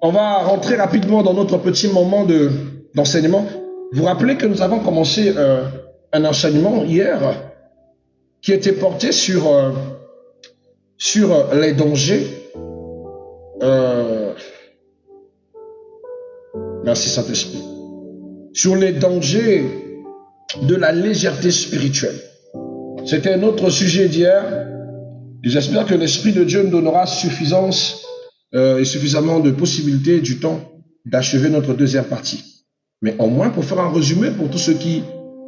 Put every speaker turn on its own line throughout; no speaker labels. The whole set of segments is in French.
On va rentrer rapidement dans notre petit moment d'enseignement. Vous vous rappelez que nous avons commencé un enseignement hier qui était porté sur les dangers. Merci Saint-Esprit. Sur les dangers de la légèreté spirituelle. C'était notre sujet d'hier. J'espère que l'Esprit de Dieu nous donnera suffisance et suffisamment de possibilités et du temps d'achever notre deuxième partie. Mais au moins, pour faire un résumé pour tous ceux qui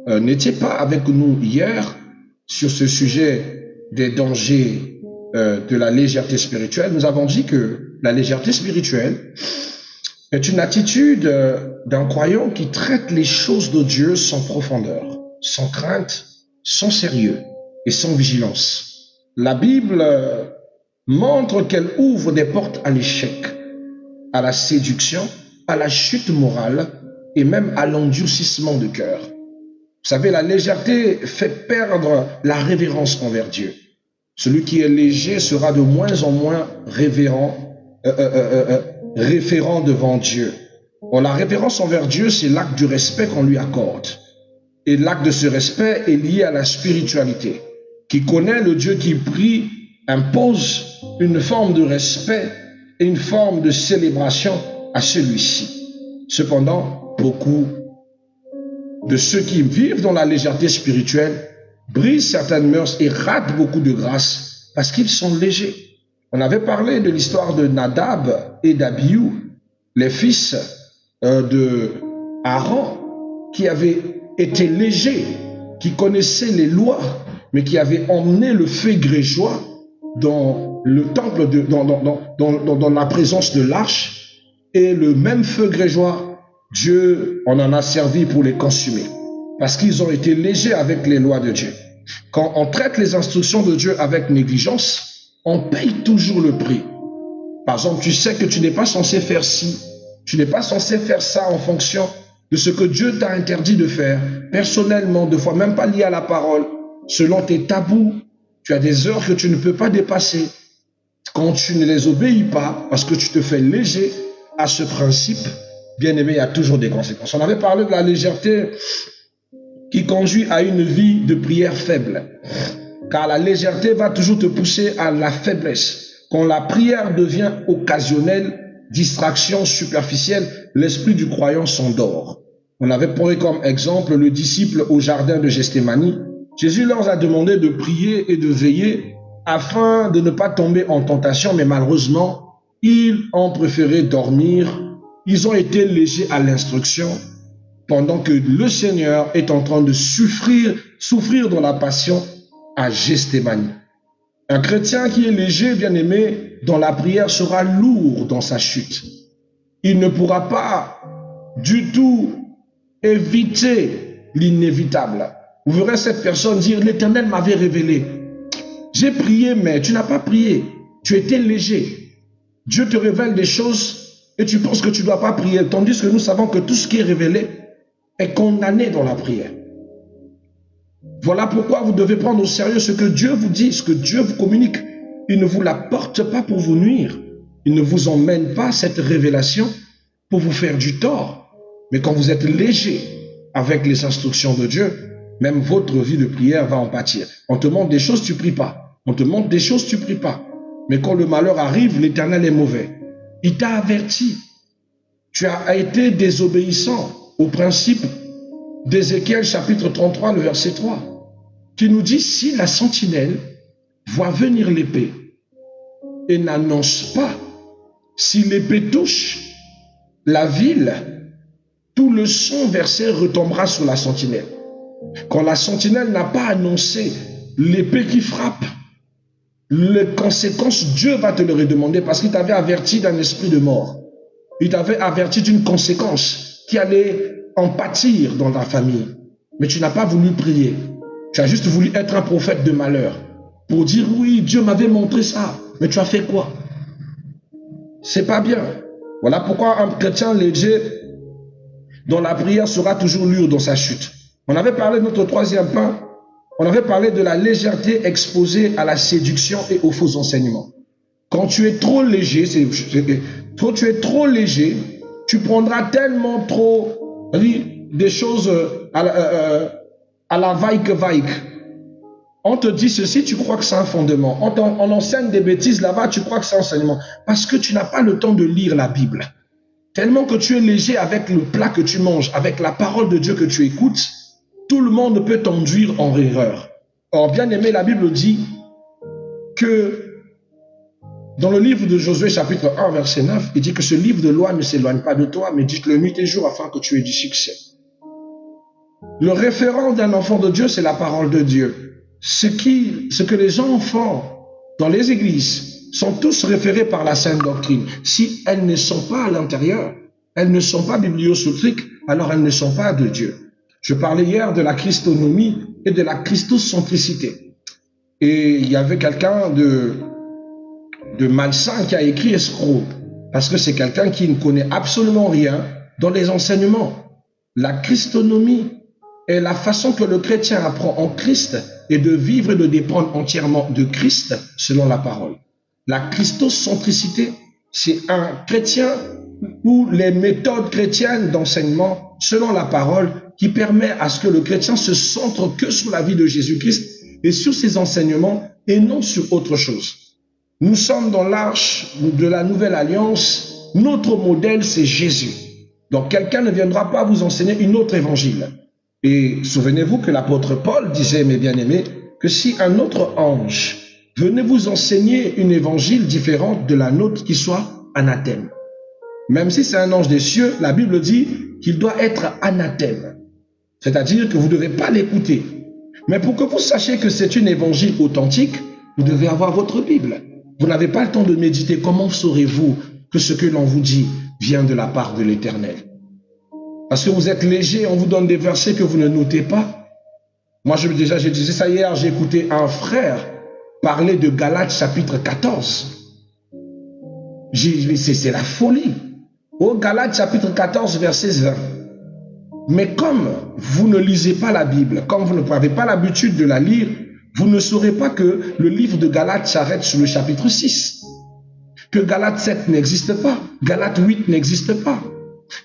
n'étaient pas avec nous hier sur ce sujet des dangers de la légèreté spirituelle, nous avons dit que la légèreté spirituelle est une attitude d'un croyant qui traite les choses de Dieu sans profondeur, sans crainte, sans sérieux et sans vigilance. La Bible montre qu'elle ouvre des portes à l'échec, à la séduction, à la chute morale et même à l'endurcissement de cœur. Vous savez, la légèreté fait perdre la révérence envers Dieu. Celui qui est léger sera de moins en moins référent devant Dieu. Bon, la révérence envers Dieu, c'est l'acte du respect qu'on lui accorde. Et l'acte de ce respect est lié à la spiritualité. Qui connaît le Dieu qui prie impose une forme de respect et une forme de célébration à celui-ci. Cependant, beaucoup de ceux qui vivent dans la légèreté spirituelle brisent certaines mœurs et ratent beaucoup de grâce parce qu'ils sont légers. On avait parlé de l'histoire de Nadab et d'Abihu, les fils de Aaron, qui avaient été légers, qui connaissaient les lois, mais qui avaient emmené le feu grégeois dans le temple, dans la présence de l'arche, et le même feu grégeois, Dieu en a servi pour les consumer, parce qu'ils ont été légers avec les lois de Dieu. Quand on traite les instructions de Dieu avec négligence, on paye toujours le prix. Par exemple, tu sais que tu n'es pas censé faire ci, tu n'es pas censé faire ça en fonction de ce que Dieu t'a interdit de faire, personnellement, de fois même pas lié à la parole, selon tes tabous. Tu as des heures que tu ne peux pas dépasser. Quand tu ne les obéis pas, parce que tu te fais léger à ce principe, bien aimé, il y a toujours des conséquences. On avait parlé de la légèreté qui conduit à une vie de prière faible. Car la légèreté va toujours te pousser à la faiblesse. Quand la prière devient occasionnelle, distraction superficielle, l'esprit du croyant s'endort. On avait pris comme exemple le disciple au jardin de Gethsémani. Jésus leur a demandé de prier et de veiller afin de ne pas tomber en tentation, mais malheureusement, ils ont préféré dormir. Ils ont été légers à l'instruction pendant que le Seigneur est en train de souffrir dans la passion à Gethsémani. Un chrétien qui est léger, bien-aimé, dans la prière sera lourd dans sa chute. Il ne pourra pas du tout éviter l'inévitable. Vous verrez cette personne dire, l'Éternel m'avait révélé. J'ai prié, mais tu n'as pas prié. Tu étais léger. Dieu te révèle des choses et tu penses que tu ne dois pas prier. Tandis que nous savons que tout ce qui est révélé est condamné dans la prière. Voilà pourquoi vous devez prendre au sérieux ce que Dieu vous dit, ce que Dieu vous communique. Il ne vous l'apporte pas pour vous nuire. Il ne vous emmène pas cette révélation pour vous faire du tort. Mais quand vous êtes léger avec les instructions de Dieu, même votre vie de prière va en pâtir. On te montre des choses, tu ne pries pas. On te montre des choses, tu ne pries pas. Mais quand le malheur arrive, l'Éternel est mauvais. Il t'a averti. Tu as été désobéissant au principe d'Ézéchiel chapitre 33, le verset 3, qui nous dit, si la sentinelle voit venir l'épée et n'annonce pas, si l'épée touche la ville, tout le sang versé retombera sur la sentinelle. Quand la sentinelle n'a pas annoncé l'épée qui frappe, les conséquences, Dieu va te le redemander parce qu'il t'avait averti d'un esprit de mort. Il t'avait averti d'une conséquence qui allait en pâtir dans ta famille. Mais tu n'as pas voulu prier. Tu as juste voulu être un prophète de malheur pour dire oui, Dieu m'avait montré ça. Mais tu as fait quoi? C'est pas bien. Voilà pourquoi un chrétien léger dans la prière sera toujours lourd dans sa chute. On avait parlé de notre troisième point. On avait parlé de la légèreté exposée à la séduction et aux faux enseignements. Quand tu es trop léger, Toi, tu es trop léger, tu prendras tellement trop des choses à la vaille-que-vaille. On te dit ceci, tu crois que c'est un fondement. On enseigne des bêtises là-bas, tu crois que c'est un enseignement. Parce que tu n'as pas le temps de lire la Bible. Tellement que tu es léger avec le plat que tu manges, avec la parole de Dieu que tu écoutes, tout le monde peut t'enduire en erreur. Or, bien aimé, la Bible dit que dans le livre de Josué, chapitre 1, verset 9, il dit que ce livre de loi ne s'éloigne pas de toi, mais dites-le nuit et jour afin que tu aies du succès. Le référent d'un enfant de Dieu, c'est la parole de Dieu. Ce que les enfants dans les églises sont tous référés par la sainte doctrine. Si elles ne sont pas à l'intérieur, elles ne sont pas bibliocentriques, alors elles ne sont pas de Dieu. Je parlais hier de la christonomie et de la christocentricité. Et il y avait quelqu'un de malsain qui a écrit escroc, parce que c'est quelqu'un qui ne connaît absolument rien dans les enseignements. La christonomie est la façon que le chrétien apprend en Christ et de vivre et de dépendre entièrement de Christ selon la parole. La christocentricité, c'est un chrétien ou les méthodes chrétiennes d'enseignement selon la parole qui permet à ce que le chrétien se centre que sur la vie de Jésus-Christ et sur ses enseignements et non sur autre chose. Nous sommes dans l'arche de la nouvelle alliance. Notre modèle, c'est Jésus. Donc, quelqu'un ne viendra pas vous enseigner une autre évangile. Et souvenez-vous que l'apôtre Paul disait, mes bien-aimés, que si un autre ange venait vous enseigner une évangile différente de la nôtre qui soit anathème. Même si c'est un ange des cieux, la Bible dit qu'il doit être anathème. C'est-à-dire que vous ne devez pas l'écouter. Mais pour que vous sachiez que c'est une évangile authentique, vous devez avoir votre Bible. Vous n'avez pas le temps de méditer. Comment saurez-vous que ce que l'on vous dit vient de la part de l'Éternel? Parce que vous êtes léger, on vous donne des versets que vous ne notez pas. Moi, j'ai disais ça hier, j'ai écouté un frère parler de Galates chapitre 14. C'est la folie. Au Galates chapitre 14, verset 20. Mais comme vous ne lisez pas la Bible, comme vous n'avez pas l'habitude de la lire, vous ne saurez pas que le livre de Galates s'arrête sur le chapitre 6. Que Galates 7 n'existe pas. Galates 8 n'existe pas.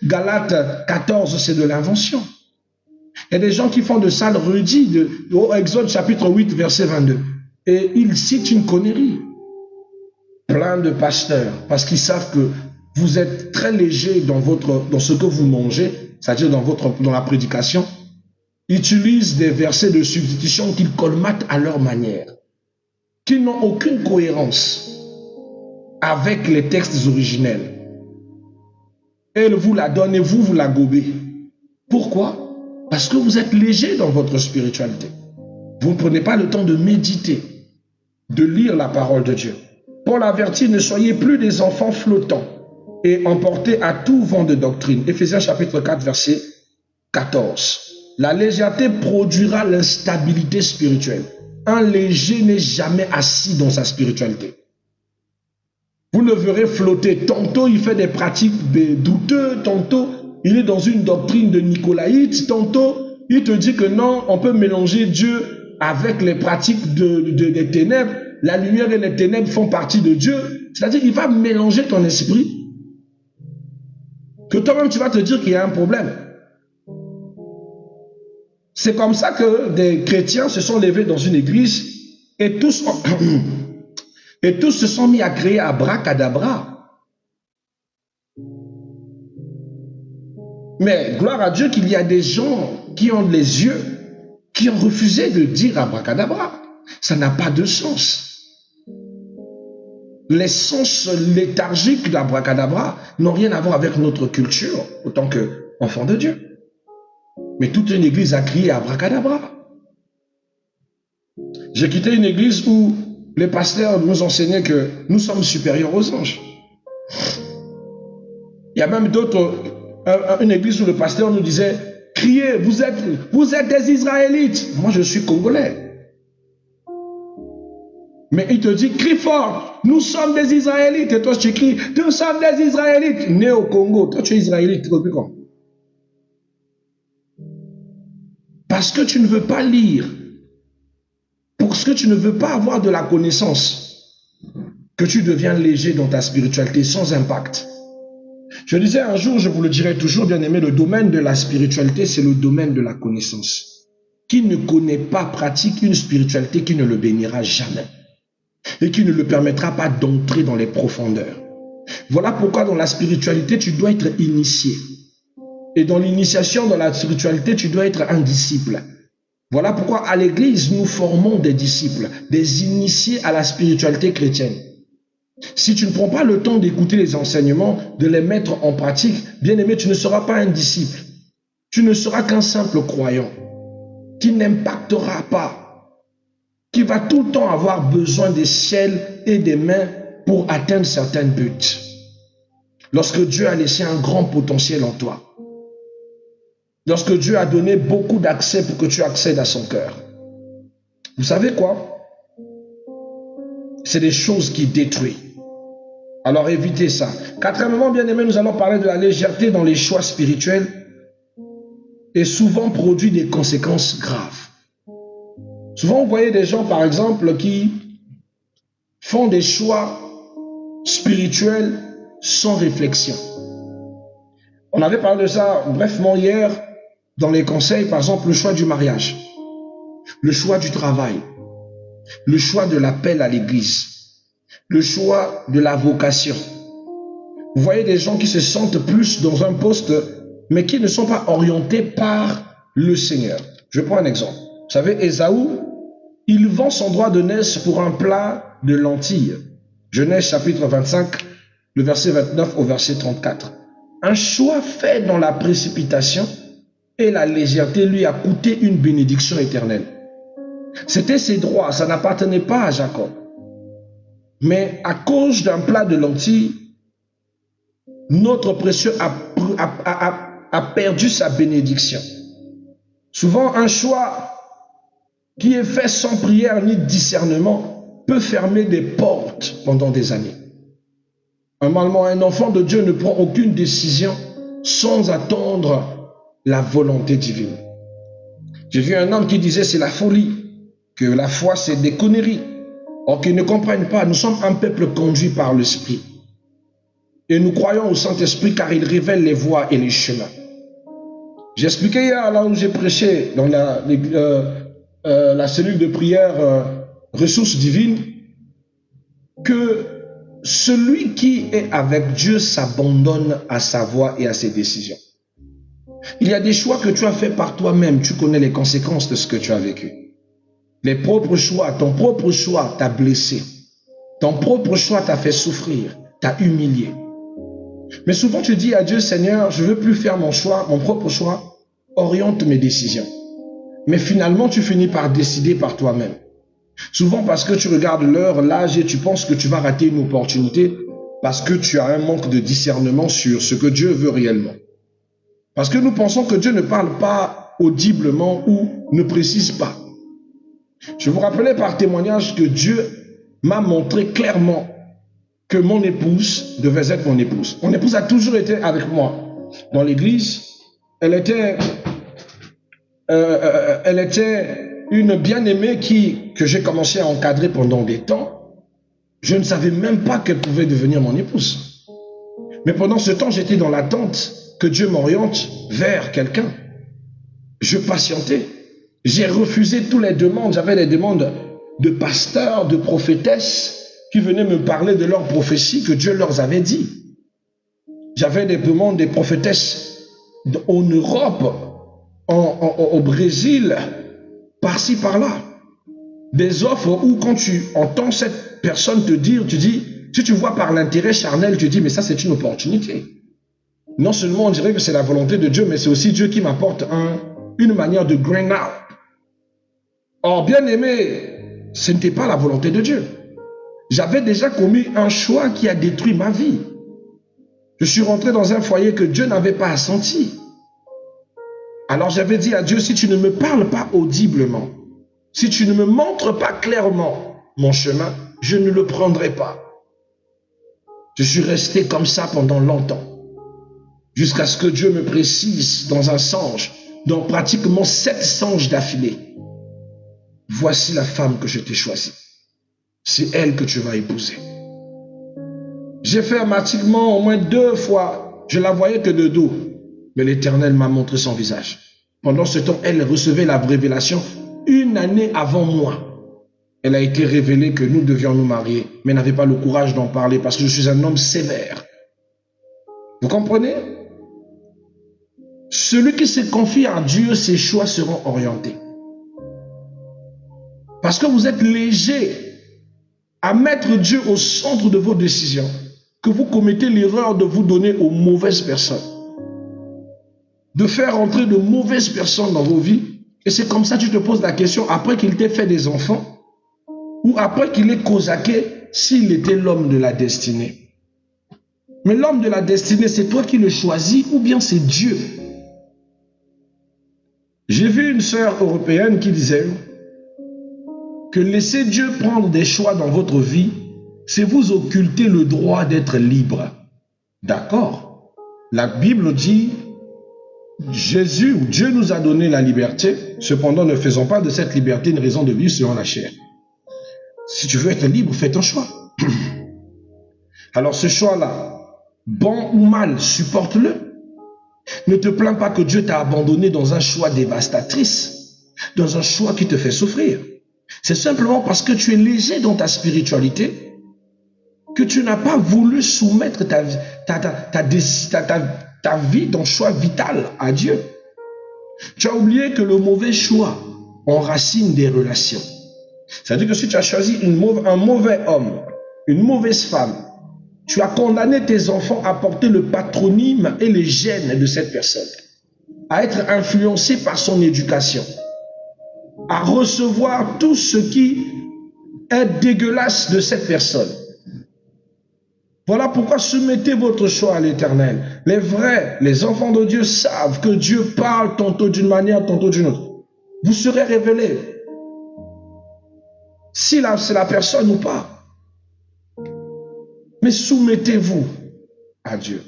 Galates 14, c'est de l'invention. Il y a des gens qui font de sales redits au Exode chapitre 8, verset 22. Et ils citent une connerie. Plein de pasteurs, parce qu'ils savent que vous êtes très léger dans ce que vous mangez, c'est-à-dire dans la prédication, utilisent des versets de substitution qu'ils colmatent à leur manière, qui n'ont aucune cohérence avec les textes originels. Elle vous la donne et vous la gobez. Pourquoi? Parce que vous êtes léger dans votre spiritualité. Vous ne prenez pas le temps de méditer, de lire la parole de Dieu. Paul avertit, ne soyez plus des enfants flottants et emportés à tout vent de doctrine. Éphésiens chapitre 4, verset 14. La légèreté produira l'instabilité spirituelle. Un léger n'est jamais assis dans sa spiritualité. Vous le verrez flotter. Tantôt, il fait des pratiques douteuses. Tantôt, il est dans une doctrine de nicolaïte. Tantôt, il te dit que non, on peut mélanger Dieu avec les pratiques des ténèbres. La lumière et les ténèbres font partie de Dieu. C'est-à-dire qu'il va mélanger ton esprit. Que toi-même, tu vas te dire qu'il y a un problème. C'est comme ça que des chrétiens se sont levés dans une église et tous se sont mis à créer abracadabra. Mais gloire à Dieu qu'il y a des gens qui ont les yeux, qui ont refusé de dire abracadabra. Ça n'a pas de sens. Les sens léthargiques d'abracadabra n'ont rien à voir avec notre culture, autant qu'enfant de Dieu. Mais toute une église a crié abracadabra. J'ai quitté une église où les pasteurs nous enseignaient que nous sommes supérieurs aux anges. Il y a même une église où le pasteur nous disait, criez, vous êtes des Israélites. Moi, je suis congolais. Mais il te dit, crie fort, nous sommes des Israélites. Et toi, tu cries, nous sommes des Israélites. Né au Congo, toi, tu es Israélite. Parce que tu ne veux pas lire, parce que tu ne veux pas avoir de la connaissance, que tu deviens léger dans ta spiritualité sans impact. Je disais un jour, je vous le dirai toujours, bien aimé, le domaine de la spiritualité, c'est le domaine de la connaissance. Qui ne connaît pas pratique une spiritualité qui ne le bénira jamais et qui ne le permettra pas d'entrer dans les profondeurs. Voilà pourquoi dans la spiritualité, tu dois être initié. Et dans l'initiation, dans la spiritualité, tu dois être un disciple. Voilà pourquoi à l'église, nous formons des disciples, des initiés à la spiritualité chrétienne. Si tu ne prends pas le temps d'écouter les enseignements, de les mettre en pratique, bien aimé, tu ne seras pas un disciple. Tu ne seras qu'un simple croyant qui n'impactera pas, qui va tout le temps avoir besoin des ciels et des mains pour atteindre certains buts. Lorsque Dieu a laissé un grand potentiel en toi, lorsque Dieu a donné beaucoup d'accès pour que tu accèdes à son cœur, vous savez quoi? C'est des choses qui détruisent. Alors évitez ça. Quatrièmement, bien aimé, nous allons parler de la légèreté dans les choix spirituels et souvent produit des conséquences graves. Souvent, vous voyez des gens, par exemple, qui font des choix spirituels sans réflexion. On avait parlé de ça brièvement hier dans les conseils, par exemple, le choix du mariage, le choix du travail, le choix de l'appel à l'église, le choix de la vocation. Vous voyez des gens qui se sentent plus dans un poste, mais qui ne sont pas orientés par le Seigneur. Je prends un exemple. Vous savez, Ésaü, il vend son droit de naisse pour un plat de lentilles. Genèse chapitre 25, le verset 29 au verset 34. Un choix fait dans la précipitation et la légèreté lui a coûté une bénédiction éternelle. C'était ses droits, ça n'appartenait pas à Jacob. Mais à cause d'un plat de lentilles, notre précieux a perdu sa bénédiction. Souvent, un choix qui est fait sans prière ni discernement peut fermer des portes pendant des années. Normalement, un enfant de Dieu ne prend aucune décision sans attendre la volonté divine. J'ai vu un homme qui disait c'est la folie, que la foi c'est des conneries. Or qu'ils ne comprennent pas, nous sommes un peuple conduit par l'Esprit. Et nous croyons au Saint-Esprit car il révèle les voies et les chemins. J'ai expliqué hier, là où j'ai prêché, dans la cellule de prière ressources divines, que celui qui est avec Dieu s'abandonne à sa voie et à ses décisions. Il y a des choix que tu as fait par toi-même, tu connais les conséquences de ce que tu as vécu. Les propres choix, ton propre choix t'a blessé. Ton propre choix t'a fait souffrir, t'a humilié. Mais souvent tu dis à Dieu, Seigneur, je ne veux plus faire mon choix, mon propre choix, oriente mes décisions. Mais finalement tu finis par décider par toi-même. Souvent parce que tu regardes l'heure, l'âge et tu penses que tu vas rater une opportunité parce que tu as un manque de discernement sur ce que Dieu veut réellement. Parce que nous pensons que Dieu ne parle pas audiblement ou ne précise pas. Je vous rappelais par témoignage que Dieu m'a montré clairement que mon épouse devait être mon épouse. Mon épouse a toujours été avec moi dans l'église. Elle était une bien-aimée que j'ai commencé à encadrer pendant des temps. Je ne savais même pas qu'elle pouvait devenir mon épouse. Mais pendant ce temps, j'étais dans l'attente que Dieu m'oriente vers quelqu'un. Je patientais. J'ai refusé toutes les demandes. J'avais des demandes de pasteurs, de prophétesses qui venaient me parler de leurs prophéties que Dieu leur avait dit. J'avais des demandes des prophétesses en Europe, au Brésil, par-ci, par-là. Des offres où quand tu entends cette personne te dire, tu dis, si tu vois par l'intérêt charnel, tu dis, mais ça c'est une opportunité. Non seulement on dirait que c'est la volonté de Dieu, mais c'est aussi Dieu qui m'apporte une manière de grain out. Or, bien aimé, ce n'était pas la volonté de Dieu. J'avais déjà commis un choix qui a détruit ma vie. Je suis rentré dans un foyer que Dieu n'avait pas assenti. Alors j'avais dit à Dieu, si tu ne me parles pas audiblement, si tu ne me montres pas clairement mon chemin, je ne le prendrai pas. Je suis resté comme ça pendant longtemps, jusqu'à ce que Dieu me précise dans un songe, dans pratiquement 7 songes d'affilée. Voici la femme que je t'ai choisie. C'est elle que tu vas épouser. J'ai fait pratiquement au moins 2 fois Je la voyais que de dos. Mais l'Éternel m'a montré son visage. Pendant ce temps, elle recevait la révélation 1 année avant moi. Elle a été révélée que nous devions nous marier, mais n'avait pas le courage d'en parler parce que je suis un homme sévère. Vous comprenez? Celui qui se confie à Dieu, ses choix seront orientés. Parce que vous êtes léger à mettre Dieu au centre de vos décisions, que vous commettez l'erreur de vous donner aux mauvaises personnes, de faire entrer de mauvaises personnes dans vos vies. Et c'est comme ça que tu te poses la question, après qu'il t'ait fait des enfants, ou après qu'il ait causaqué, s'il était l'homme de la destinée. Mais l'homme de la destinée, c'est toi qui le choisis, ou bien c'est Dieu. J'ai vu une sœur européenne qui disait que laisser Dieu prendre des choix dans votre vie, c'est vous occulter le droit d'être libre. D'accord. La Bible dit, Jésus ou Dieu nous a donné la liberté, cependant ne faisons pas de cette liberté une raison de vivre selon la chair. Si tu veux être libre, fais ton choix. Alors ce choix-là, bon ou mal, supporte-le. Ne te plains pas que Dieu t'a abandonné dans un choix dévastatrice, dans un choix qui te fait souffrir. C'est simplement parce que tu es léger dans ta spiritualité que tu n'as pas voulu soumettre ta vie, ton choix vital à Dieu. Tu as oublié que le mauvais choix enracine des relations. C'est-à-dire que si tu as choisi un mauvais homme, une mauvaise femme, tu as condamné tes enfants à porter le patronyme et les gènes de cette personne, à être influencés par son éducation, à recevoir tout ce qui est dégueulasse de cette personne. Voilà pourquoi soumettez votre choix à l'Éternel. Les vrais, les enfants de Dieu savent que Dieu parle tantôt d'une manière, tantôt d'une autre. Vous serez révélés si c'est la personne ou pas. Mais soumettez-vous à Dieu.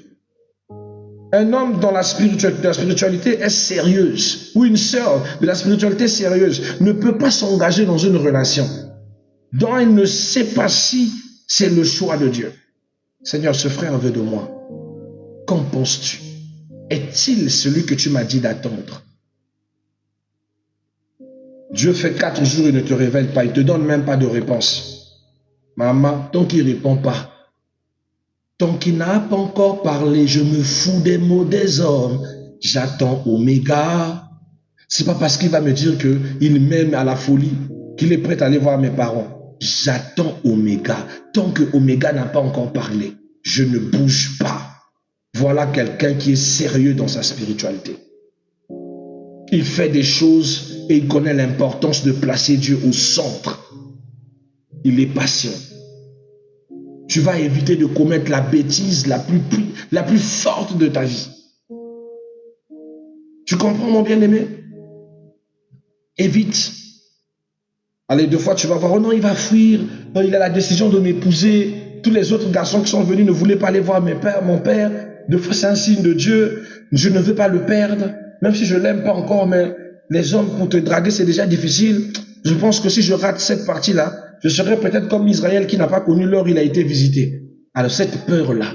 Un homme dans la spiritualité est sérieuse, ou une sœur de la spiritualité sérieuse ne peut pas s'engager dans une relation dont elle ne sait pas si c'est le choix de Dieu. Seigneur, ce frère veut de moi. Qu'en penses-tu? Est-il celui que tu m'as dit d'attendre? Dieu fait 4 jours, il ne te révèle pas, il ne te donne même pas de réponse. Maman, tant qu'il ne répond pas, tant qu'il n'a pas encore parlé, je me fous des mots des hommes. J'attends Oméga. C'est pas parce qu'il va me dire qu'il m'aime à la folie qu'il est prêt à aller voir mes parents. J'attends Oméga. Tant que Oméga n'a pas encore parlé, je ne bouge pas. Voilà quelqu'un qui est sérieux dans sa spiritualité. Il fait des choses et il connaît l'importance de placer Dieu au centre. Il est patient. Tu vas éviter de commettre la bêtise la plus forte de ta vie. Tu comprends, mon bien-aimé? Évite. Allez, 2 fois, tu vas voir, oh non, il va fuir. Oh, il a la décision de m'épouser. Tous les autres garçons qui sont venus ne voulaient pas aller voir mon père. 2 fois, c'est un signe de Dieu. Je ne veux pas le perdre. Même si je ne l'aime pas encore, mais les hommes, pour te draguer, c'est déjà difficile. Je pense que si je rate cette partie-là, je serai peut-être comme Israël qui n'a pas connu l'heure où il a été visité. Alors cette peur-là,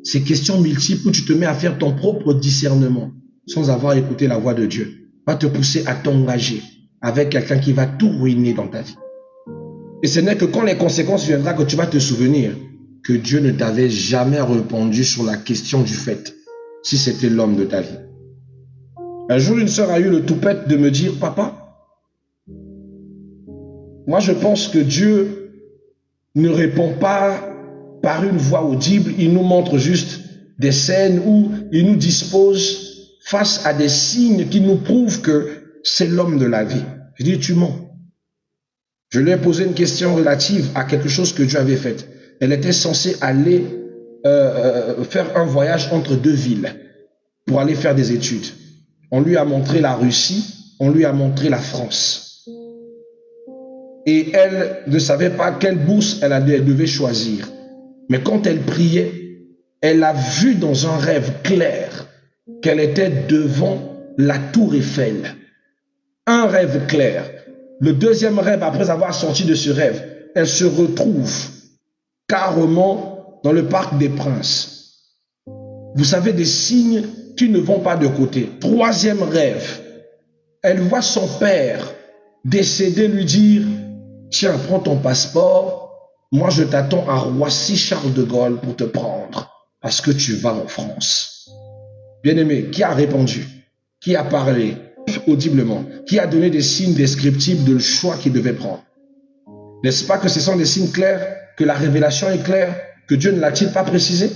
ces questions multiples où tu te mets à faire ton propre discernement sans avoir écouté la voix de Dieu, va te pousser à t'engager avec quelqu'un qui va tout ruiner dans ta vie. Et ce n'est que quand les conséquences viendront que tu vas te souvenir que Dieu ne t'avait jamais répondu sur la question du fait si c'était l'homme de ta vie. Un jour, une sœur a eu le toupette de me dire, papa, moi je pense que Dieu ne répond pas par une voix audible, il nous montre juste des scènes où il nous dispose face à des signes qui nous prouvent que c'est l'homme de la vie. Je dis, tu mens. Je lui ai posé une question relative à quelque chose que Dieu avait fait. Elle était censée aller faire un voyage entre 2 villes pour aller faire des études. On lui a montré la Russie, on lui a montré la France. Et elle ne savait pas quelle bourse elle devait choisir. Mais quand elle priait, elle a vu dans un rêve clair qu'elle était devant la tour Eiffel. Un rêve clair. Le deuxième rêve, après avoir sorti de ce rêve, elle se retrouve carrément dans le Parc des Princes. vous savez, des signes qui ne vont pas de côté. Troisième rêve, elle voit son père décédé lui dire, tiens, prends ton passeport, moi je t'attends à Roissy-Charles de Gaulle pour te prendre, parce que tu vas en France. Bien-aimé, qui a répondu? Qui a parlé audiblement? Qui a donné des signes descriptifs de le choix qu'il devait prendre? N'est-ce pas que ce sont des signes clairs, que la révélation est claire, que Dieu ne l'a-t-il pas précisé?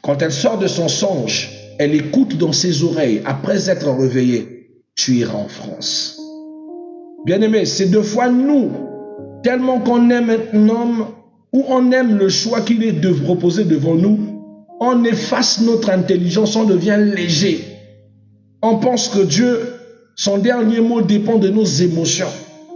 Quand elle sort de son songe, elle écoute dans ses oreilles, après être réveillée, tu iras en France. Bien-aimé, c'est deux fois nous, tellement qu'on aime un homme ou on aime le choix qu'il est de proposer devant nous, on efface notre intelligence, on devient léger. On pense que Dieu, son dernier mot dépend de nos émotions.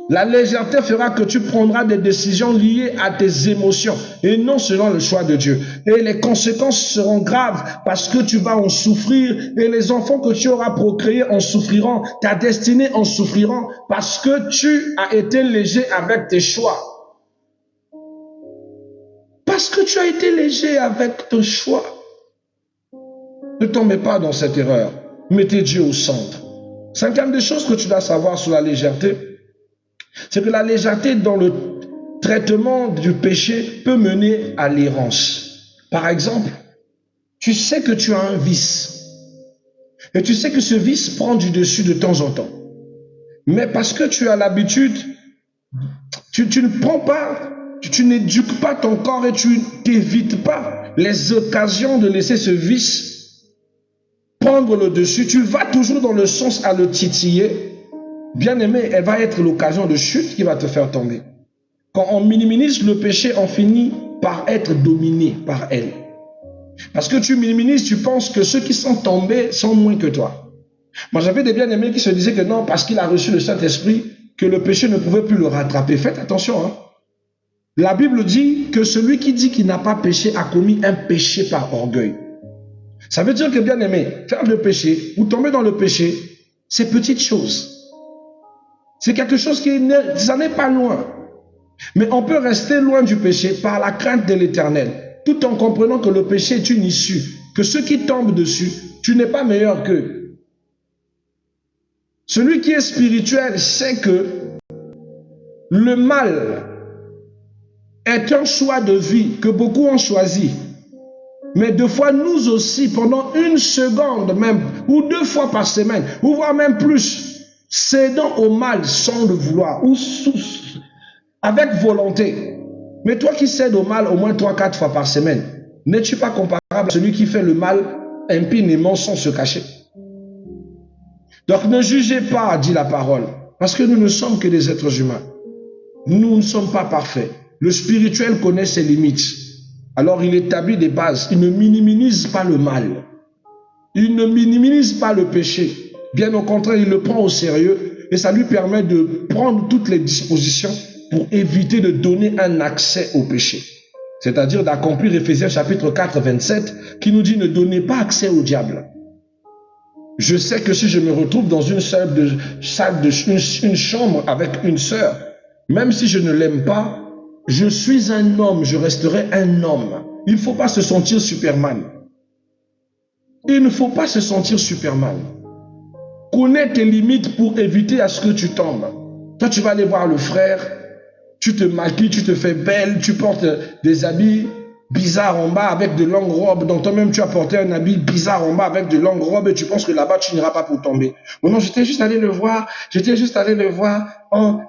La légèreté fera que tu prendras des décisions liées à tes émotions et non selon le choix de Dieu. Et les conséquences seront graves parce que tu vas en souffrir et les enfants que tu auras procréés en souffriront. Ta destinée en souffrira parce que tu as été léger avec tes choix. Parce que tu as été léger avec ton choix. Ne tombez pas dans cette erreur. Mettez Dieu au centre. Cinquième des choses que tu dois savoir sur la légèreté, c'est que la légèreté dans le traitement du péché peut mener à l'errance. Par exemple, tu sais que tu as un vice et tu sais que ce vice prend du dessus de temps en temps. Mais parce que tu as l'habitude, tu ne prends pas, tu n'éduques pas ton corps et tu n'évites pas les occasions de laisser ce vice prendre le dessus. Tu vas toujours dans le sens à le titiller. Bien-aimé, elle va être l'occasion de chute qui va te faire tomber. Quand on minimise le péché, on finit par être dominé par elle. Parce que tu minimises, tu penses que ceux qui sont tombés sont moins que toi. Moi, j'avais des bien-aimés qui se disaient que non, parce qu'il a reçu le Saint-Esprit, que le péché ne pouvait plus le rattraper. Faites attention, hein. La Bible dit que celui qui dit qu'il n'a pas péché a commis un péché par orgueil. Ça veut dire que, bien-aimé, faire le péché ou tomber dans le péché, c'est petite chose. C'est quelque chose qui ça n'est pas loin. Mais on peut rester loin du péché par la crainte de l'Éternel, tout en comprenant que le péché est une issue, que ceux qui tombent dessus, tu n'es pas meilleur qu'eux. Celui qui est spirituel sait que le mal est un choix de vie que beaucoup ont choisi. Mais deux fois, nous aussi, pendant une seconde même, ou 2 fois par semaine, ou voire même plus, cédant au mal sans le vouloir, ou avec volonté. Mais toi qui cèdes au mal au moins 3-4 fois par semaine, n'es-tu pas comparable à celui qui fait le mal impunément sans se cacher? Donc ne jugez pas, dit la parole, parce que nous ne sommes que des êtres humains. Nous ne sommes pas parfaits. Le spirituel connaît ses limites. Alors il établit des bases. Il ne minimise pas le mal. Il ne minimise pas le péché. Bien au contraire, il le prend au sérieux et ça lui permet de prendre toutes les dispositions pour éviter de donner un accès au péché. C'est-à-dire d'accomplir Éphésiens chapitre 4, 27 qui nous dit ne donnez pas accès au diable. Je sais que si je me retrouve dans une chambre avec une sœur, même si je ne l'aime pas, je suis un homme, je resterai un homme. Il ne faut pas se sentir Superman. Il ne faut pas se sentir Superman. Connais tes limites pour éviter à ce que tu tombes. Toi, tu vas aller voir le frère, tu te maquilles, tu te fais belle, tu portes des habits bizarres en bas avec de longues robes. Donc toi-même, tu as porté un habit bizarre en bas avec de longues robes et tu penses que là-bas, tu n'iras pas pour tomber. Oh non, j'étais juste allé le voir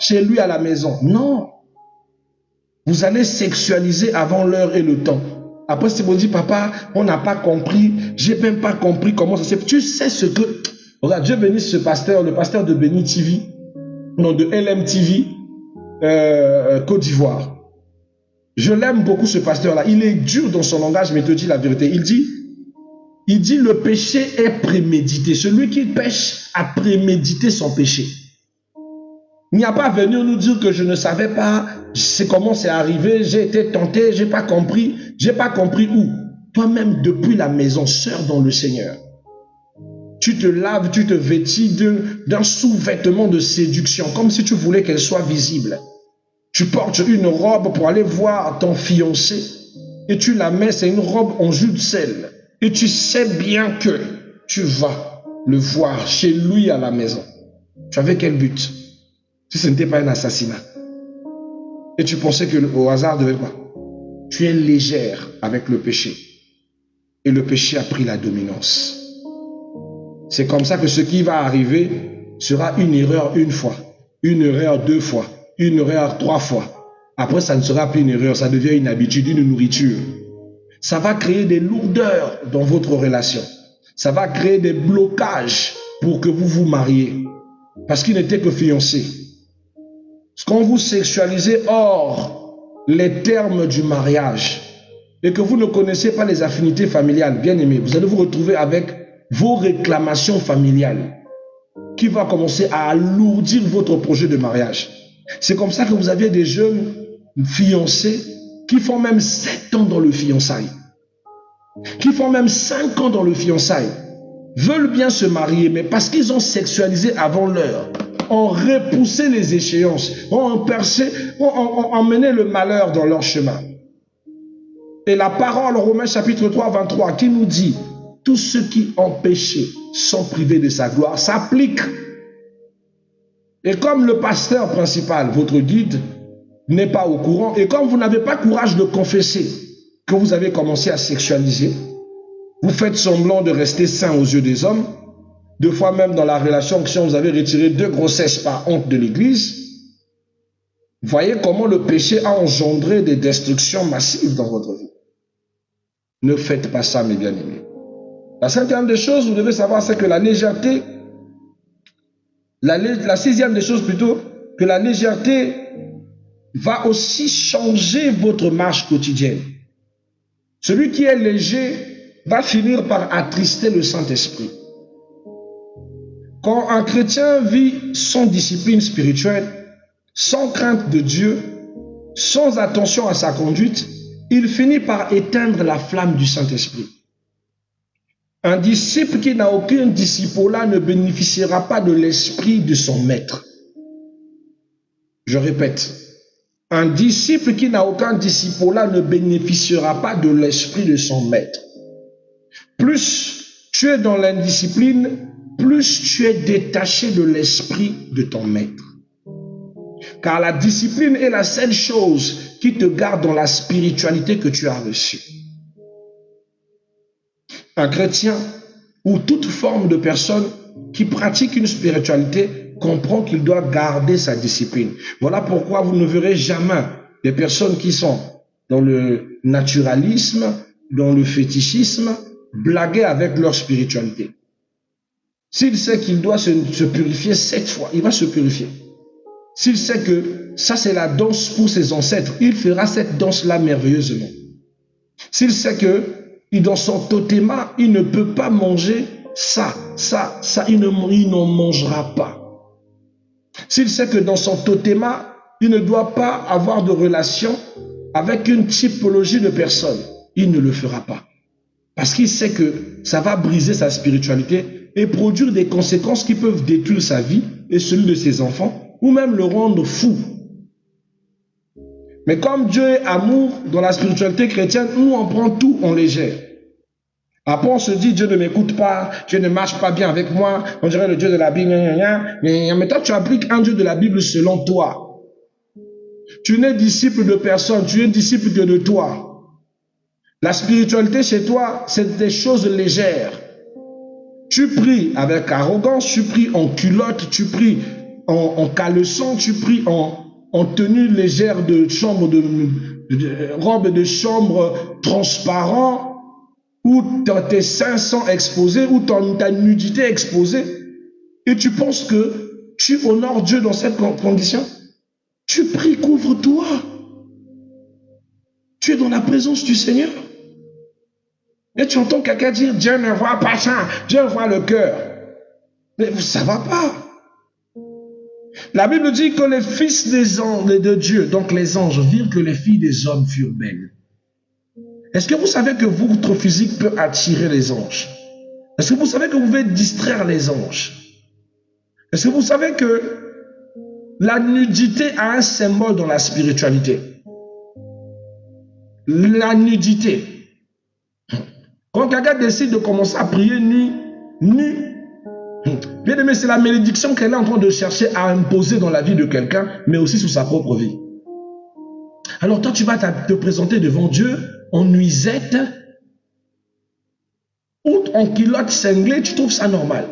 chez lui à la maison. Non. Vous allez sexualiser avant l'heure et le temps. Après, c'est bon, dit, papa, on n'a pas compris, j'ai même pas compris comment ça s'est fait. Tu sais ce que... Regarde, Dieu bénisse ce pasteur, le pasteur de Béni TV, non, de LMTV, Côte d'Ivoire. Je l'aime beaucoup ce pasteur-là. Il est dur dans son langage, mais il te dit la vérité. Il dit le péché est prémédité. Celui qui pêche a prémédité son péché. Il n'y a pas à venir nous dire que je ne savais pas, c'est comment c'est arrivé, j'ai été tenté, j'ai pas compris où. Toi-même, depuis la maison, sœur dans le Seigneur, tu te laves, tu te vêtis d'un sous-vêtement de séduction, comme si tu voulais qu'elle soit visible. Tu portes une robe pour aller voir ton fiancé. et tu la mets, c'est une robe en jus de sel. Et tu sais bien que tu vas le voir chez lui à la maison. Tu avais quel but? Si ce n'était pas un assassinat. Et tu pensais que au hasard devait quoi? Tu es légère avec le péché. Et le péché a pris la dominance. C'est comme ça que ce qui va arriver sera une erreur une fois, une erreur deux fois, une erreur trois fois. Après, ça ne sera plus une erreur, ça devient une habitude, une nourriture. Ça va créer des lourdeurs dans votre relation. Ça va créer des blocages pour que vous vous mariez. Parce qu'il n'était que fiancé. Quand vous sexualisez hors les termes du mariage et que vous ne connaissez pas les affinités familiales, bien aimés, vous allez vous retrouver avec vos réclamations familiales qui va commencer à alourdir votre projet de mariage. C'est comme ça que vous aviez des jeunes fiancés qui font même 7 ans dans le fiançailles, qui font même 5 ans dans le fiançailles, veulent bien se marier, mais parce qu'ils ont sexualisé avant l'heure, ont repoussé les échéances, ont emmené le malheur dans leur chemin. Et la parole, Romains chapitre 3, 23, qui nous dit, tous ceux qui ont péché sont privés de sa gloire, s'applique. Et comme le pasteur principal, votre guide, n'est pas au courant, et comme vous n'avez pas courage de confesser que vous avez commencé à sexualiser, vous faites semblant de rester saint aux yeux des hommes, deux fois même dans la relation que si vous avez retiré 2 grossesses par honte de l'Église, voyez comment le péché a engendré des destructions massives dans votre vie. Ne faites pas ça, mes bien-aimés. La cinquième des choses, vous devez savoir, c'est que la légèreté, la sixième des choses plutôt, que la légèreté va aussi changer votre marche quotidienne. Celui qui est léger va finir par attrister le Saint-Esprit. Quand un chrétien vit sans discipline spirituelle, sans crainte de Dieu, sans attention à sa conduite, il finit par éteindre la flamme du Saint-Esprit. Un disciple qui n'a aucun disciple-là ne bénéficiera pas de l'esprit de son maître. Je répète, un disciple qui n'a aucun disciple-là ne bénéficiera pas de l'esprit de son maître. Plus tu es dans l'indiscipline, plus tu es détaché de l'esprit de ton maître. Car la discipline est la seule chose qui te garde dans la spiritualité que tu as reçue. Un chrétien ou toute forme de personne qui pratique une spiritualité comprend qu'il doit garder sa discipline. Voilà pourquoi vous ne verrez jamais des personnes qui sont dans le naturalisme, dans le fétichisme, blaguer avec leur spiritualité. S'il sait qu'il doit se purifier 7 fois, il va se purifier. S'il sait que ça c'est la danse pour ses ancêtres, il fera cette danse-là merveilleusement. S'il sait que dans son totéma, il ne peut pas manger ça, il n'en mangera pas. S'il sait que dans son totéma, il ne doit pas avoir de relation avec une typologie de personne, il ne le fera pas. Parce qu'il sait que ça va briser sa spiritualité et produire des conséquences qui peuvent détruire sa vie et celui de ses enfants, ou même le rendre fou. Mais comme Dieu est amour, dans la spiritualité chrétienne, nous on prend tout en légère. Après on se dit, Dieu ne m'écoute pas, Dieu ne marche pas bien avec moi, on dirait le Dieu de la Bible, mais toi tu appliques un Dieu de la Bible selon toi. Tu n'es disciple de personne, tu es disciple que de toi. La spiritualité chez toi, c'est des choses légères. Tu pries avec arrogance, tu pries en culotte, tu pries en caleçon, tu pries en tenue légère de chambre, de robe de chambre transparent, où tes seins sont exposés, où ta nudité est exposée, et tu penses que tu honores Dieu dans cette condition. Tu pries, couvre-toi. Tu es dans la présence du Seigneur. Et tu entends quelqu'un dire, Dieu ne voit pas ça, Dieu voit le cœur. Mais ça ne va pas. La Bible dit que les fils des anges de Dieu, donc les anges, virent que les filles des hommes furent belles. Est-ce que vous savez que votre physique peut attirer les anges? Est-ce que vous savez que vous pouvez distraire les anges? Est-ce que vous savez que la nudité a un symbole dans la spiritualité? la nudité. Quand quelqu'un décide de commencer à prier nu, bien aimé, c'est la malédiction qu'elle est en train de chercher à imposer dans la vie de quelqu'un, mais aussi sur sa propre vie. Alors toi, tu vas te présenter devant Dieu en nuisette ou en culotte cinglée, tu trouves ça normal.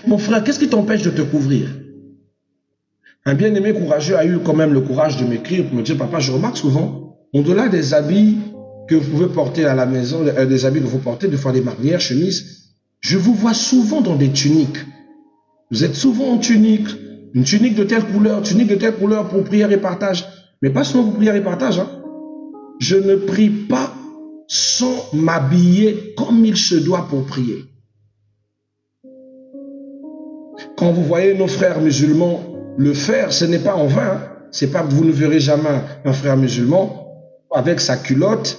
Mon frère, qu'est-ce qui t'empêche de te couvrir? Un bien-aimé courageux a eu quand même le courage de m'écrire pour me dire, papa, je remarque souvent, au-delà des habits que vous pouvez porter à la maison, des habits que vous portez, des fois des marinières, chemises, je vous vois souvent dans des tuniques. Vous êtes souvent en tunique, une tunique de telle couleur pour prière et partage. Mais pas seulement pour prière et partage. Hein. Je ne prie pas sans m'habiller comme il se doit pour prier. Quand vous voyez nos frères musulmans le faire, ce n'est pas en vain. Hein. C'est pas que vous ne verrez jamais un frère musulman avec sa culotte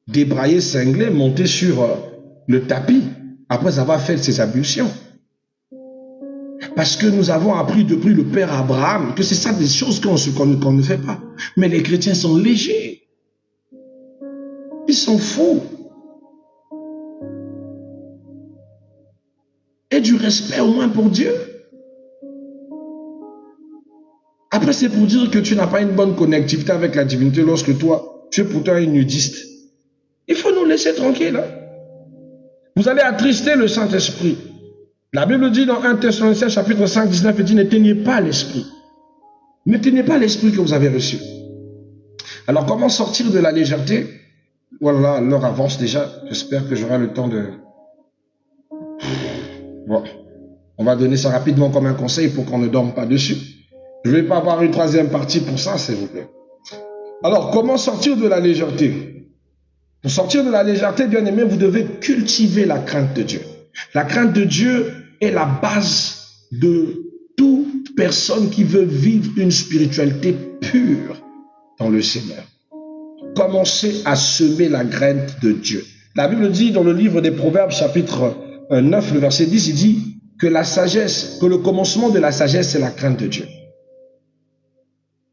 débraillée, cinglée, monter sur le tapis après avoir fait ses ablutions. Parce que nous avons appris depuis le Père Abraham que c'est ça des choses qu'on ne fait pas. Mais les chrétiens sont légers. Ils sont fous. Et du respect au moins pour Dieu. Après, c'est pour dire que tu n'as pas une bonne connectivité avec la divinité lorsque toi, tu es pourtant un nudiste. Il faut nous laisser tranquilles. Hein? Vous allez attrister le Saint-Esprit. La Bible dit dans 1 Thessaloniciens chapitre 5, 19, elle dit, n'éteignez pas l'esprit. N'éteignez pas l'esprit que vous avez reçu. Alors, comment sortir de la légèreté? Voilà, l'heure avance déjà. J'espère que j'aurai le temps de... Bon, on va donner ça rapidement comme un conseil pour qu'on ne dorme pas dessus. Je ne vais pas avoir une troisième partie pour ça, s'il vous plaît. Alors, comment sortir de la légèreté? Pour sortir de la légèreté, bien aimé, vous devez cultiver la crainte de Dieu. La crainte de Dieu est la base de toute personne qui veut vivre une spiritualité pure dans le Seigneur. Commencez à semer la graine de Dieu. La Bible dit dans le livre des Proverbes, chapitre 9, le verset 10, il dit que la sagesse, que le commencement de la sagesse, c'est la crainte de Dieu.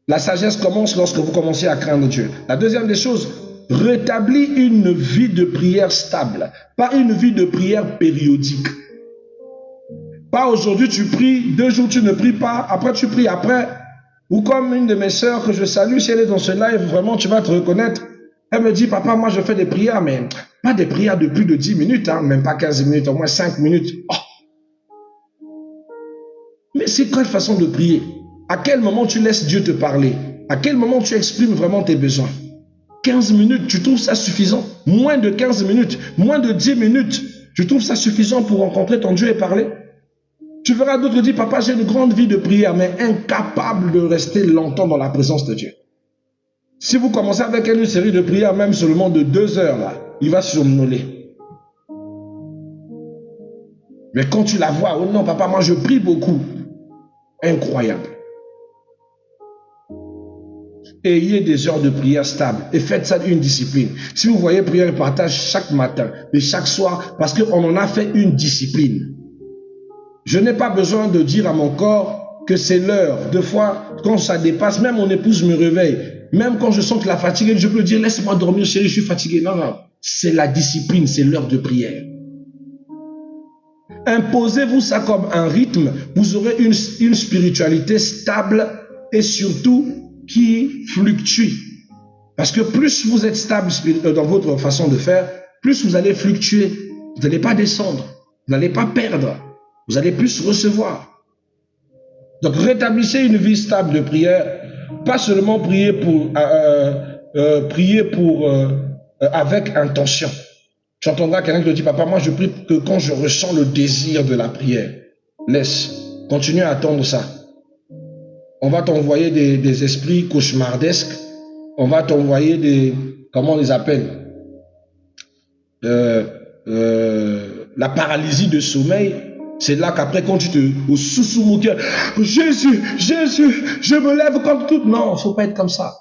La sagesse commence lorsque vous commencez à craindre Dieu. La deuxième des choses, rétablis une vie de prière stable, pas une vie de prière périodique. Pas aujourd'hui tu pries, 2 jours tu ne pries pas, après tu pries après. Ou comme une de mes sœurs que je salue, si elle est dans ce live, vraiment tu vas te reconnaître. Elle me dit, papa, moi je fais des prières, mais pas des prières de plus de 10 minutes, hein, même pas 15 minutes, au moins 5 minutes. Oh. Mais c'est quelle façon de prier? À quel moment tu laisses Dieu te parler? À quel moment tu exprimes vraiment tes besoins? 15 minutes, tu trouves ça suffisant? Moins de 15 minutes, moins de 10 minutes, tu trouves ça suffisant pour rencontrer ton Dieu et parler? Tu verras d'autres dire, papa, j'ai une grande vie de prière, mais incapable de rester longtemps dans la présence de Dieu. Si vous commencez avec une série de prières, même seulement de 2 heures, là, il va somnoler. Mais quand tu la vois, oh non, papa, moi je prie beaucoup. Incroyable. Ayez des heures de prière stables et faites ça une discipline. Si vous voyez prière et partage chaque matin et chaque soir, parce qu'on en a fait une discipline. Je n'ai pas besoin de dire à mon corps que c'est l'heure. Deux fois, quand ça dépasse, même mon épouse me réveille. Même quand je sens que la fatigue, je peux dire, laisse-moi dormir chérie, je suis fatigué. Non, non, c'est la discipline, c'est l'heure de prière. Imposez-vous ça comme un rythme, vous aurez une spiritualité stable et surtout qui fluctue. Parce que plus vous êtes stable dans votre façon de faire, plus vous allez fluctuer. Vous n'allez pas descendre, vous n'allez pas perdre, vous allez plus recevoir. Donc rétablissez une vie stable de prière, pas seulement prier avec intention. Tu entendras quelqu'un qui te dit, papa, moi je prie que quand je ressens le désir de la prière. Laisse, continue à attendre ça. On va t'envoyer des esprits cauchemardesques. On va t'envoyer des, comment on les appelle, la paralysie de sommeil. C'est là qu'après quand tu te, au sous-sous-mouquet, Jésus, Jésus, je me lève comme tout. Non, il ne faut pas être comme ça.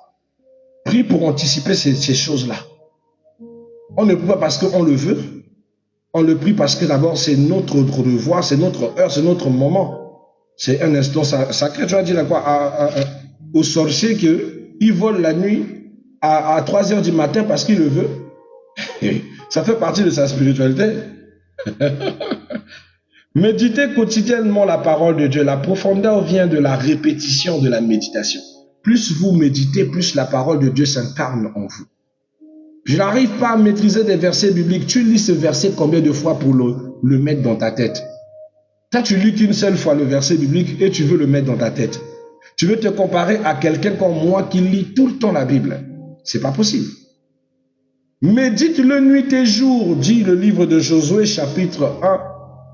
Prie pour anticiper ces choses-là. On ne prie pas parce qu'on le veut. On le prie parce que d'abord c'est notre devoir, c'est notre heure, c'est notre moment. C'est un instant sacré. Tu vas dire quoi aux sorciers qu'ils volent la nuit à 3 heures du matin parce qu'il le veut. Ça fait partie de sa spiritualité. Méditez quotidiennement la parole de Dieu. La profondeur vient de la répétition de la méditation. Plus vous méditez, plus la parole de Dieu s'incarne en vous. Je n'arrive pas à maîtriser des versets bibliques. Tu lis ce verset combien de fois pour le mettre dans ta tête? Toi, tu lis qu'une seule fois le verset biblique et tu veux le mettre dans ta tête. Tu veux te comparer à quelqu'un comme moi qui lit tout le temps la Bible. C'est pas possible. Médite-le nuit et jour, dit le livre de Josué, chapitre 1,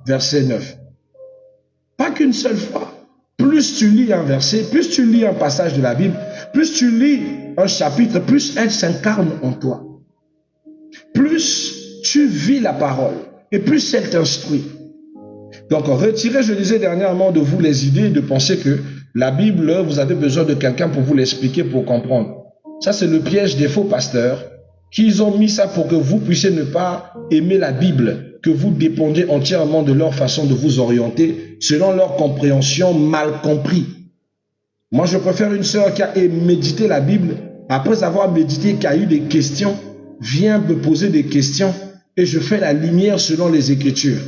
verset 9. Pas qu'une seule fois. Plus tu lis un verset, plus tu lis un passage de la Bible, plus tu lis un chapitre, plus elle s'incarne en toi. Plus tu vis la parole et plus elle t'instruit. Donc, retirez, je disais dernièrement, de vous les idées de penser que la Bible, vous avez besoin de quelqu'un pour vous l'expliquer, pour comprendre. Ça, c'est le piège des faux pasteurs qui ont mis ça pour que vous puissiez ne pas aimer la Bible, que vous dépendiez entièrement de leur façon de vous orienter selon leur compréhension mal compris. Moi, je préfère une sœur qui a médité la Bible, après avoir médité, qui a eu des questions, vient me poser des questions et je fais la lumière selon les Écritures.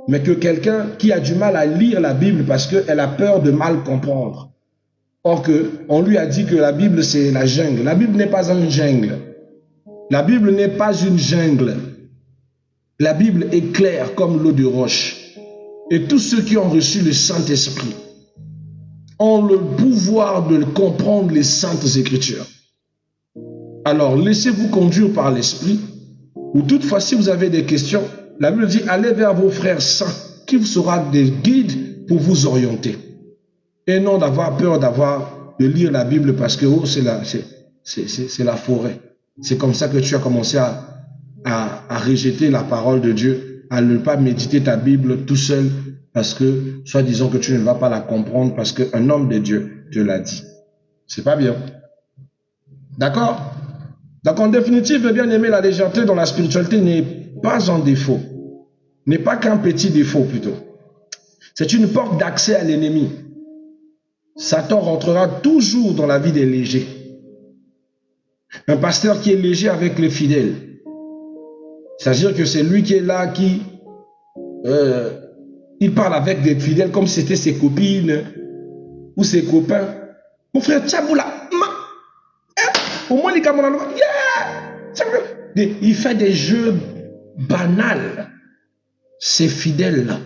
Mais que quelqu'un qui a du mal à lire la Bible parce qu'elle a peur de mal comprendre. Or on lui a dit que la Bible c'est la jungle. La Bible n'est pas une jungle. La Bible n'est pas une jungle. La Bible est claire comme l'eau de roche. Et tous ceux qui ont reçu le Saint-Esprit ont le pouvoir de comprendre les Saintes Écritures. Alors laissez-vous conduire par l'Esprit. Ou toutefois si vous avez des questions, la Bible dit, allez vers vos frères saints, qui vous sera des guides pour vous orienter. Et non d'avoir peur de lire la Bible parce que oh, c'est la forêt. C'est comme ça que tu as commencé à rejeter la parole de Dieu, à ne pas méditer ta Bible tout seul parce que, soi-disant que tu ne vas pas la comprendre parce qu'un homme de Dieu te l'a dit. C'est pas bien. D'accord? Donc en définitive, bien aimé, la légèreté dans la spiritualité n'est pas un défaut, n'est pas qu'un petit défaut plutôt. C'est une porte d'accès à l'ennemi. Satan rentrera toujours dans la vie des légers. Un pasteur qui est léger avec les fidèles, c'est-à-dire que c'est lui qui est là, il parle avec des fidèles comme si c'était ses copines ou ses copains. Mon frère, Tchaboula, au moins les camarades, il fait des jeux banals. Ces fidèles-là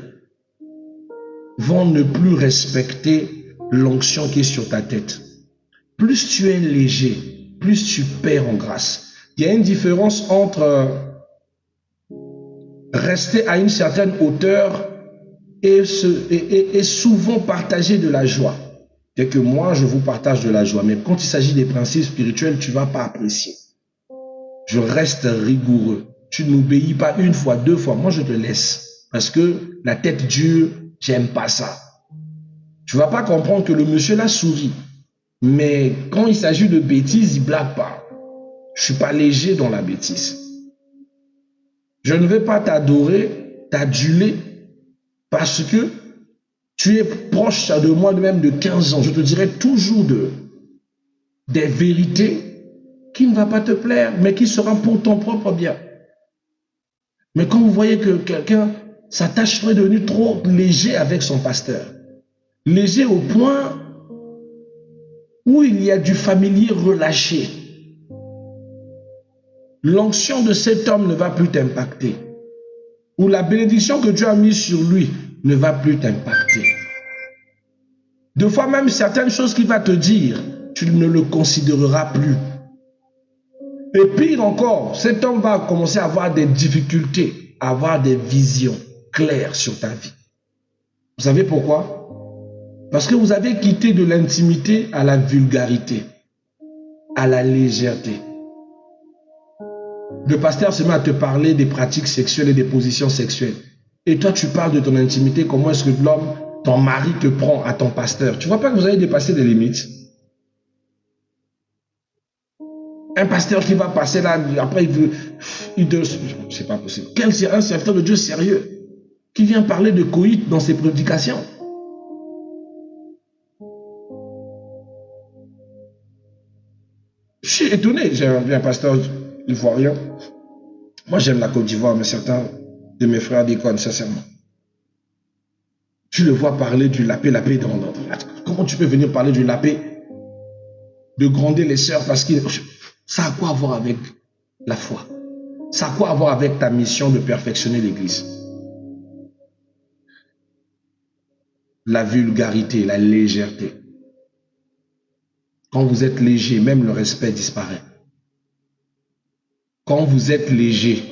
vont ne plus respecter l'onction qui est sur ta tête. Plus tu es léger, plus tu perds en grâce. Il y a une différence entre rester à une certaine hauteur et souvent partager de la joie. Dès que moi, je vous partage de la joie, mais quand il s'agit des principes spirituels, tu ne vas pas apprécier. Je reste rigoureux. Tu n'obéis pas une fois, 2 fois. Moi, je te laisse. Parce que la tête dure, j'aime pas ça. Tu ne vas pas comprendre que le monsieur là sourit. Mais quand il s'agit de bêtises, il ne blague pas. Je ne suis pas léger dans la bêtise. Je ne vais pas t'adorer, t'aduler, parce que tu es proche de moi de même de 15 ans. Je te dirai toujours des vérités qui ne vont pas te plaire, mais qui seront pour ton propre bien. Mais quand vous voyez que quelqu'un, sa tâche est devenue trop léger avec son pasteur, léger au point où il y a du familier relâché, l'onction de cet homme ne va plus t'impacter, ou la bénédiction que Dieu a mise sur lui ne va plus t'impacter. Deux fois même certaines choses qu'il va te dire, tu ne le considéreras plus. Et pire encore, cet homme va commencer à avoir des difficultés, à avoir des visions claires sur ta vie. Vous savez pourquoi? Parce que vous avez quitté de l'intimité à la vulgarité, à la légèreté. Le pasteur se met à te parler des pratiques sexuelles et des positions sexuelles. Et toi, tu parles de ton intimité, comment est-ce que l'homme, ton mari te prend à ton pasteur. Tu ne vois pas que vous avez dépassé des limites? Un pasteur qui va passer là, après c'est pas possible. Un serviteur de Dieu sérieux qui vient parler de coït dans ses prédications. Je suis étonné. J'ai un pasteur ivoirien. Moi, j'aime la Côte d'Ivoire, mais certains de mes frères déconnent, sincèrement. Tu le vois parler du lapé dans... Comment tu peux venir parler du lapé? De gronder les sœurs parce que ça a quoi à voir avec la foi? Ça a quoi à voir avec ta mission de perfectionner l'Église? La vulgarité, la légèreté. Quand vous êtes léger, même le respect disparaît. Quand vous êtes léger,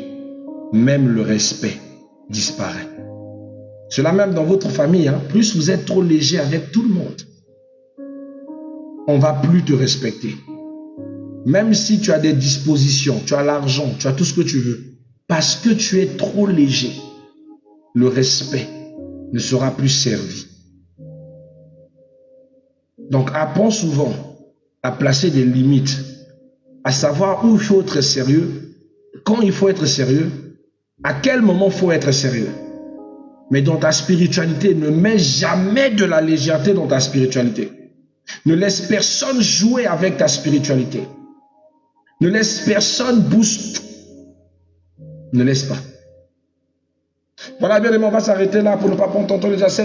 même le respect disparaît. Cela même dans votre famille, hein, plus vous êtes trop léger avec tout le monde, on ne va plus te respecter. Même si tu as des dispositions, tu as l'argent, tu as tout ce que tu veux, parce que tu es trop léger, le respect ne sera plus servi. Donc apprends souvent à placer des limites, à savoir où il faut être sérieux, quand il faut être sérieux, à quel moment il faut être sérieux. Mais dans ta spiritualité, ne mets jamais de la légèreté dans ta spiritualité. Ne laisse personne jouer avec ta spiritualité. Ne laisse personne booster. Ne laisse pas. Voilà, bien aimé, on va s'arrêter là pour ne pas prendre ton temps les